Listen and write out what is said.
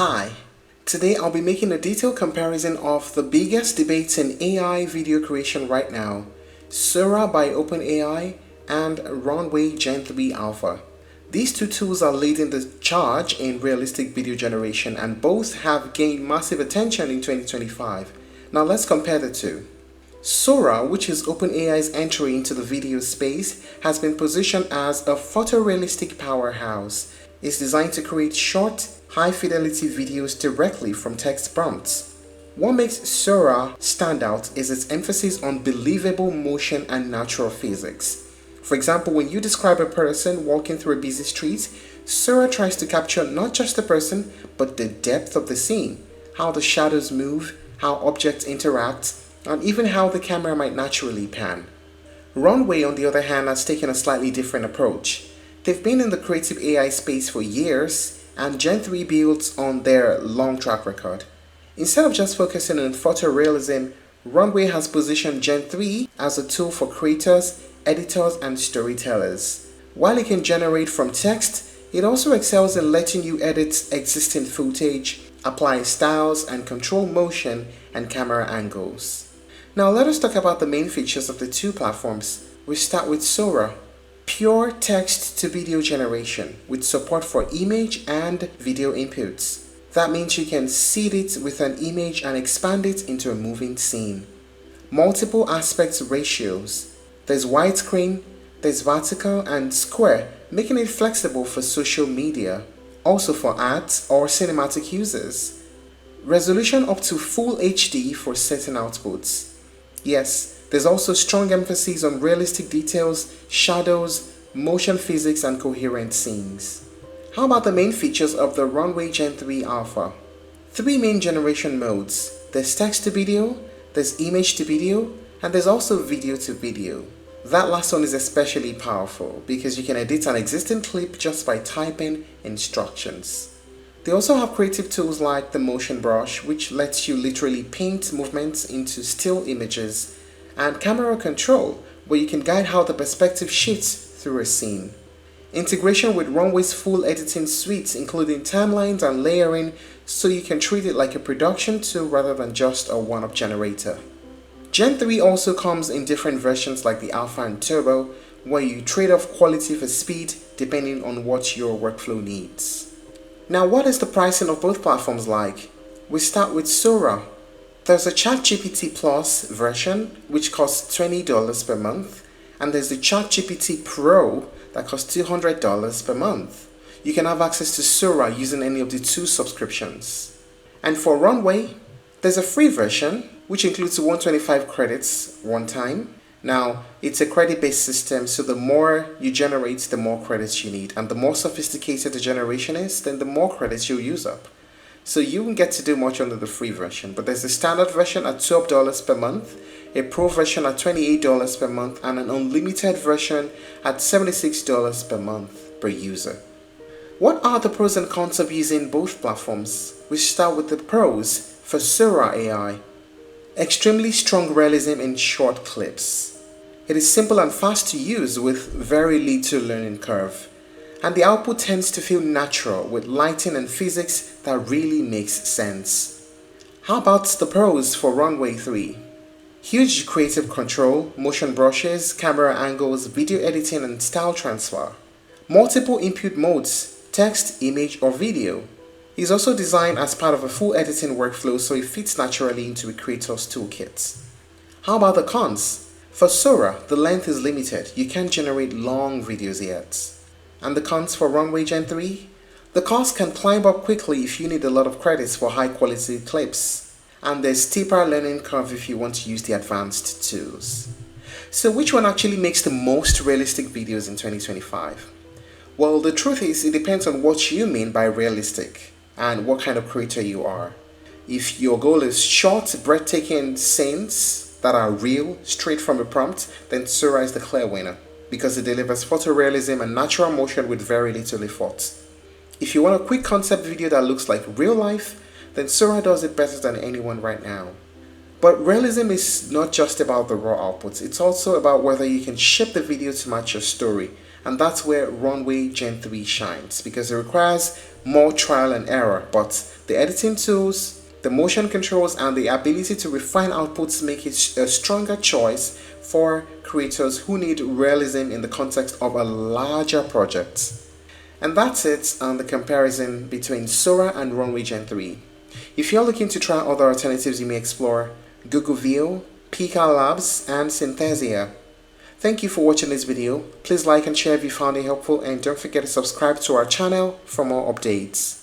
Hi, today I'll be making a detailed comparison of the biggest debates in AI video creation right now, Sora by OpenAI and Runway Gen-3 Alpha. These two tools are leading the charge in realistic video generation and both have gained massive attention in 2025. Now let's compare the two. Sora, which is OpenAI's entry into the video space, has been positioned as a photorealistic powerhouse. It's designed to create short, high-fidelity videos directly from text prompts. What makes Sora stand out is its emphasis on believable motion and natural physics. For example, when you describe a person walking through a busy street, Sora tries to capture not just the person, but the depth of the scene, how the shadows move, how objects interact, and even how the camera might naturally pan. Runway, on the other hand, has taken a slightly different approach. They've been in the creative AI space for years, and Gen 3 builds on their long track record. Instead of just focusing on photorealism, Runway has positioned Gen 3 as a tool for creators, editors, and storytellers. While it can generate from text, it also excels in letting you edit existing footage, apply styles, and control motion and camera angles. Now let us talk about the main features of the two platforms. We start with Sora. Pure text-to-video generation with support for image and video inputs. That means you can seed it with an image and expand it into a moving scene. Multiple aspect ratios. There's widescreen, there's vertical and square, making it flexible for social media, also for ads or cinematic users. Resolution up to Full HD for certain outputs. Yes, there's also strong emphasis on realistic details, shadows, motion physics, and coherent scenes. How about the main features of the Runway Gen-3 Alpha? Three main generation modes. There's text to video, there's image to video, and there's also video to video. That last one is especially powerful because you can edit an existing clip just by typing instructions. They also have creative tools like the motion brush, which lets you literally paint movements into still images, and camera control, where you can guide how the perspective shifts through a scene. Integration with Runway's full editing suite, including timelines and layering, so you can treat it like a production tool rather than just a one-up generator. Gen 3 also comes in different versions like the Alpha and Turbo, where you trade off quality for speed depending on what your workflow needs. Now, what is the pricing of both platforms like? We start with Sora. There's a ChatGPT Plus version, which costs $20 per month, and there's the ChatGPT Pro that costs $200 per month. You can have access to Sora using any of the two subscriptions. And for Runway, there's a free version, which includes 125 credits one time. Now, it's a credit-based system, so the more you generate, the more credits you need. And the more sophisticated the generation is, then the more credits you'll use up. So you won't get to do much under the free version. But there's a standard version at $12 per month, a pro version at $28 per month, and an unlimited version at $76 per month per user. What are the pros and cons of using both platforms? We start with the pros for Sora AI. Extremely strong realism in short clips. It is simple and fast to use with very little learning curve. And the output tends to feel natural with lighting and physics that really makes sense. How about the pros for Runway 3? Huge creative control, motion brushes, camera angles, video editing, and style transfer. Multiple input modes, text, image, or video. It's also designed as part of a full editing workflow, so it fits naturally into a creator's toolkit. How about the cons? For Sora, the length is limited. You can't generate long videos yet. And the cons for Runway Gen 3? The cost can climb up quickly if you need a lot of credits for high quality clips. And there's steeper learning curve if you want to use the advanced tools. So which one actually makes the most realistic videos in 2025? Well, the truth is, it depends on what you mean by realistic and what kind of creator you are. If your goal is short, breathtaking scenes that are real, straight from a prompt, then Sora is the clear winner because it delivers photorealism and natural motion with very little effort. If you want a quick concept video that looks like real life, then Sora does it better than anyone right now. But realism is not just about the raw outputs, it's also about whether you can shape the video to match your story And that's where Runway Gen-3 shines, because it requires more trial and error, but the editing tools, the motion controls, and the ability to refine outputs make it a stronger choice for creators who need realism in the context of a larger project. And that's it on the comparison between Sora and Runway Gen-3. If you're looking to try other alternatives, you may explore Google Veo, Pika Labs, and Synthesia. Thank you for watching this video. Please like and share if you found it helpful, and don't forget to subscribe to our channel for more updates.